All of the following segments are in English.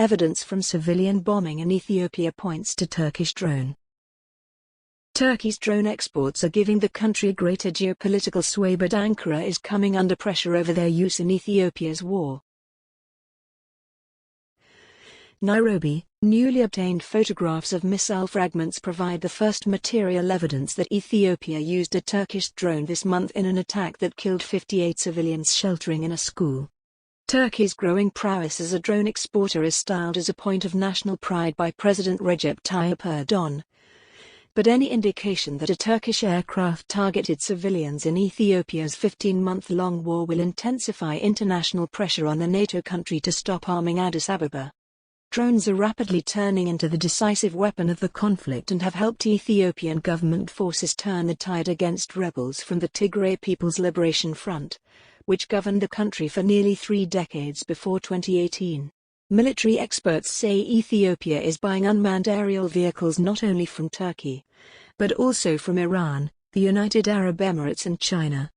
Evidence from civilian bombing in Ethiopia points to Turkish drone. Turkey's drone exports are giving the country a greater geopolitical sway, but Ankara is coming under pressure over their use in Ethiopia's war. Nairobi, newly obtained photographs of missile fragments provide the first material evidence that Ethiopia used a Turkish drone this month in an attack that killed 58 civilians sheltering in a school. Turkey's growing prowess as a drone exporter is styled as a point of national pride by President Recep Tayyip Erdoğan. But any indication that a Turkish aircraft targeted civilians in Ethiopia's 15-month-long war will intensify international pressure on the NATO country to stop arming Addis Ababa. Drones are rapidly turning into the decisive weapon of the conflict and have helped Ethiopian government forces turn the tide against rebels from the Tigray People's Liberation Front, which governed the country for nearly 3 decades before 2018. Military experts say Ethiopia is buying unmanned aerial vehicles not only from Turkey, but also from Iran, the United Arab Emirates and China.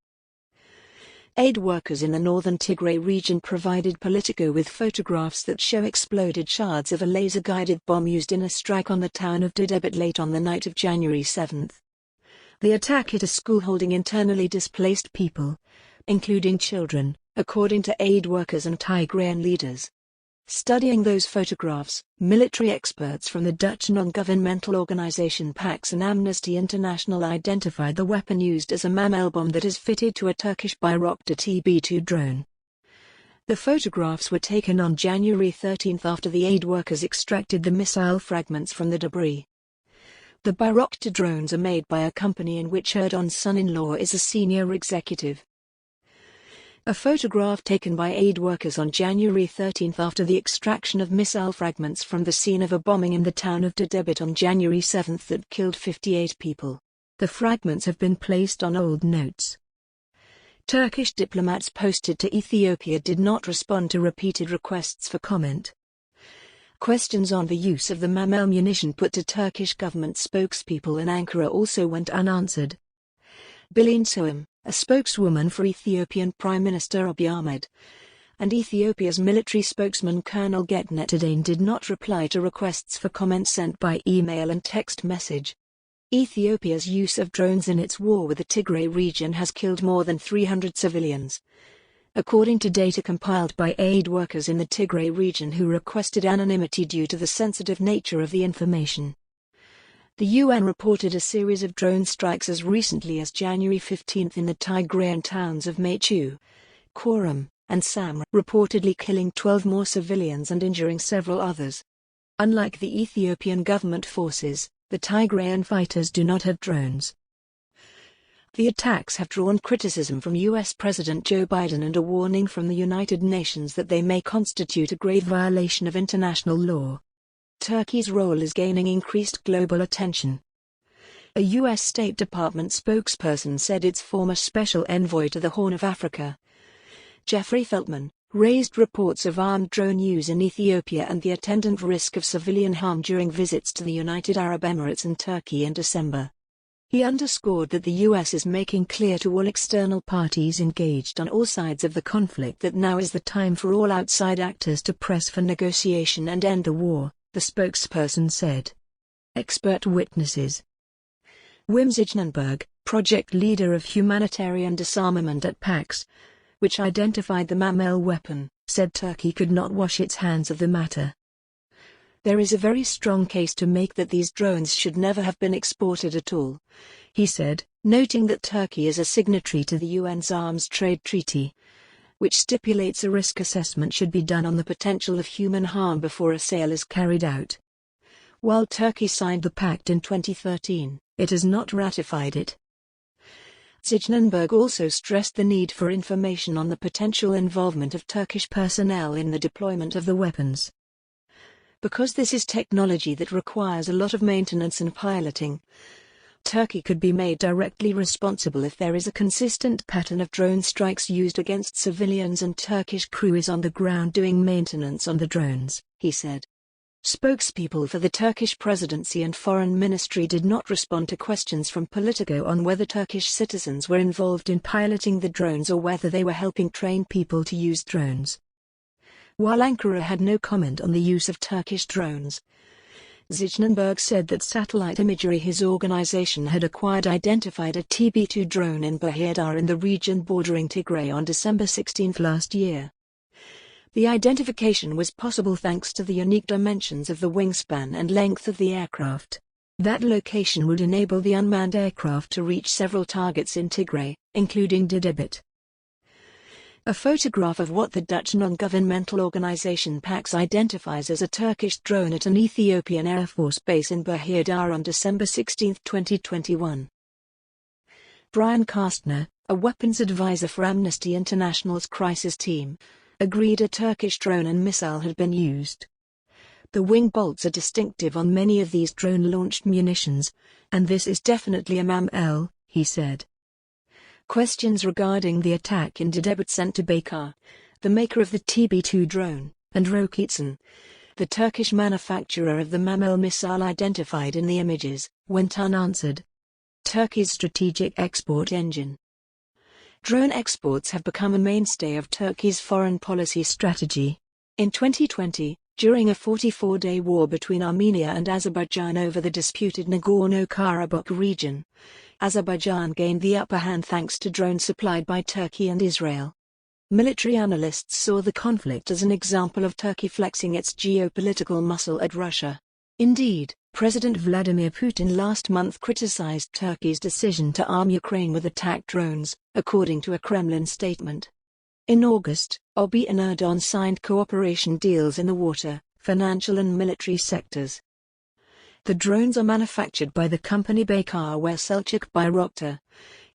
Aid workers in the northern Tigray region provided Politico with photographs that show exploded shards of a laser-guided bomb used in a strike on the town of Dedebit late on the night of January 7. The attack hit a school holding internally displaced people, including children, according to aid workers and Tigrayan leaders. Studying those photographs, military experts from the Dutch non-governmental organization PAX and Amnesty International identified the weapon used as a Mamel bomb that is fitted to a Turkish Bayraktar TB2 drone. The photographs were taken on January 13 after the aid workers extracted the missile fragments from the debris. The Bayraktar drones are made by a company in which Erdoğan's son-in-law is a senior executive. A photograph taken by aid workers on January 13 after the extraction of missile fragments from the scene of a bombing in the town of Dedebit on January 7 that killed 58 people. The fragments have been placed on old notes. Turkish diplomats posted to Ethiopia did not respond to repeated requests for comment. Questions on the use of the Mamel munition put to Turkish government spokespeople in Ankara also went unanswered. Bilin Soğum, a spokeswoman for Ethiopian Prime Minister Abiy Ahmed, and Ethiopia's military spokesman Colonel Getnet Adane did not reply to requests for comment sent by email and text message. Ethiopia's use of drones in its war with the Tigray region has killed more than 300 civilians, according to data compiled by aid workers in the Tigray region who requested anonymity due to the sensitive nature of the information. The UN reported a series of drone strikes as recently as January 15 in the Tigrayan towns of Mechu, Korum, and Samra, reportedly killing 12 more civilians and injuring several others. Unlike the Ethiopian government forces, the Tigrayan fighters do not have drones. The attacks have drawn criticism from US President Joe Biden and a warning from the United Nations that they may constitute a grave violation of international law. Turkey's role is gaining increased global attention. A U.S. State Department spokesperson said its former special envoy to the Horn of Africa, Jeffrey Feltman, raised reports of armed drone use in Ethiopia and the attendant risk of civilian harm during visits to the United Arab Emirates and Turkey in December. He underscored that the U.S. is making clear to all external parties engaged on all sides of the conflict that now is the time for all outside actors to press for negotiation and end the war, the spokesperson said. Expert witnesses. Wim Zijnenberg, project leader of humanitarian disarmament at PAX, which identified the Mamel weapon, said Turkey could not wash its hands of the matter. There is a very strong case to make that these drones should never have been exported at all, he said, noting that Turkey is a signatory to the UN's Arms Trade Treaty, which stipulates a risk assessment should be done on the potential of human harm before a sale is carried out. While Turkey signed the pact in 2013, it has not ratified it. Zijnenberg also stressed the need for information on the potential involvement of Turkish personnel in the deployment of the weapons. Because this is technology that requires a lot of maintenance and piloting, Turkey could be made directly responsible if there is a consistent pattern of drone strikes used against civilians and Turkish crew is on the ground doing maintenance on the drones, he said. Spokespeople for the Turkish presidency and foreign ministry did not respond to questions from Politico on whether Turkish citizens were involved in piloting the drones or whether they were helping train people to use drones. while Ankara had no comment on the use of Turkish drones. Zichtenberg said that satellite imagery his organization had acquired identified a TB2 drone in Bahir in the region bordering Tigray on December 16 last year. The identification was possible thanks to the unique dimensions of the wingspan and length of the aircraft. That location would enable the unmanned aircraft to reach several targets in Tigray, including Didibit. A photograph of what the Dutch non-governmental organization PAX identifies as a Turkish drone at an Ethiopian Air Force base in Bahir on December 16, 2021. Brian Kastner, a weapons advisor for Amnesty International's crisis team, agreed a Turkish drone and missile had been used. The wing bolts are distinctive on many of these drone-launched munitions, and this is definitely a MAM-L, he said. Questions regarding the attack in Didibit sent to Baykar, the maker of the TB2 drone, and Roketsan, the Turkish manufacturer of the MAM-L missile identified in the images, went unanswered. Turkey's strategic export engine. Drone exports have become a mainstay of Turkey's foreign policy strategy. In 2020, during a 44-day war between Armenia and Azerbaijan over the disputed Nagorno-Karabakh region, Azerbaijan gained the upper hand thanks to drones supplied by Turkey and Israel. Military analysts saw the conflict as an example of Turkey flexing its geopolitical muscle at Russia. Indeed, President Vladimir Putin last month criticized Turkey's decision to arm Ukraine with attack drones, according to a Kremlin statement. In August, Obi and Erdoğan signed cooperation deals in the water, financial and military sectors. The drones are manufactured by the company Baykar, where Selçuk Bayraktar,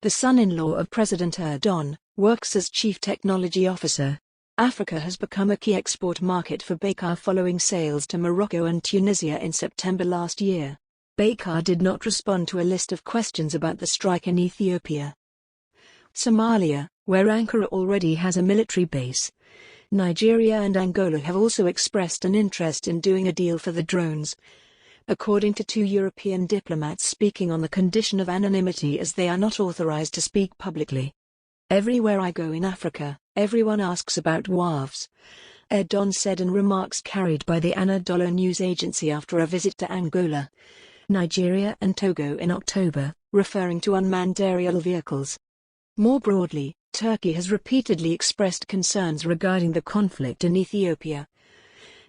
the son-in-law of President Erdoğan, works as chief technology officer. Africa has become a key export market for Baykar following sales to Morocco and Tunisia in September last year. Baykar did not respond to a list of questions about the strike in Ethiopia. Somalia, where Ankara already has a military base. Nigeria and Angola have also expressed an interest in doing a deal for the drones, according to two European diplomats speaking on the condition of anonymity as they are not authorized to speak publicly. Everywhere I go in Africa, everyone asks about WAVs, Erdoğan said in remarks carried by the Anadolu news agency after a visit to Angola, Nigeria and Togo in October, referring to unmanned aerial vehicles. More broadly, Turkey has repeatedly expressed concerns regarding the conflict in Ethiopia,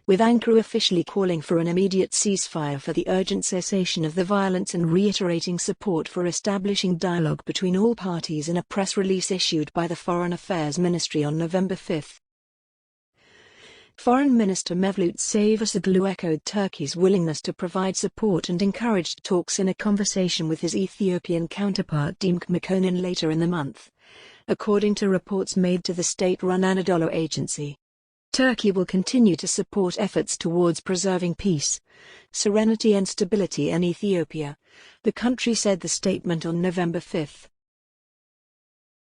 with Ankara officially calling for an immediate ceasefire for the urgent cessation of the violence and reiterating support for establishing dialogue between all parties in a press release issued by the Foreign Affairs Ministry on November 5. Foreign Minister Mevlut Çavuşoğlu echoed Turkey's willingness to provide support and encouraged talks in a conversation with his Ethiopian counterpart Demek Mekonnen later in the month, according to reports made to the state-run Anadolu agency. Turkey will continue to support efforts towards preserving peace, serenity and stability in Ethiopia, the country said the statement on November 5.